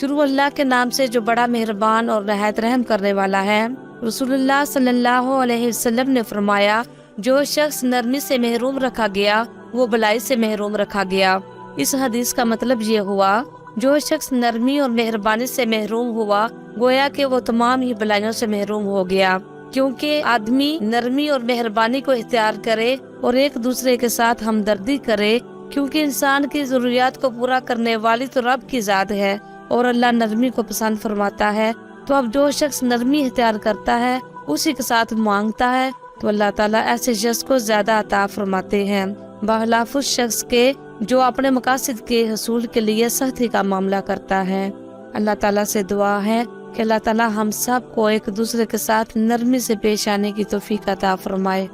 شروع اللہ کے نام سے جو بڑا مہربان اور نہایت رحم کرنے والا ہے۔ رسول اللہ صلی اللہ علیہ وسلم نے فرمایا، جو شخص نرمی سے محروم رکھا گیا وہ بلائی سے محروم رکھا گیا۔ اس حدیث کا مطلب یہ ہوا، جو شخص نرمی اور مہربانی سے محروم ہوا گویا کہ وہ تمام ہی بلائیوں سے محروم ہو گیا، کیونکہ آدمی نرمی اور مہربانی کو اختیار کرے اور ایک دوسرے کے ساتھ ہمدردی کرے، کیونکہ انسان کی ضروریات کو پورا کرنے والی تو رب کی ذات ہے اور اللہ نرمی کو پسند فرماتا ہے۔ تو اب جو شخص نرمی اختیار کرتا ہے، اسی کے ساتھ مانگتا ہے، تو اللہ تعالیٰ ایسے شخص کو زیادہ عطا فرماتے ہیں، بخلاف اس شخص کے جو اپنے مقاصد کے حصول کے لیے سختی کا معاملہ کرتا ہے۔ اللہ تعالیٰ سے دعا ہے کہ اللہ تعالیٰ ہم سب کو ایک دوسرے کے ساتھ نرمی سے پیش آنے کی توفیق عطا فرمائے۔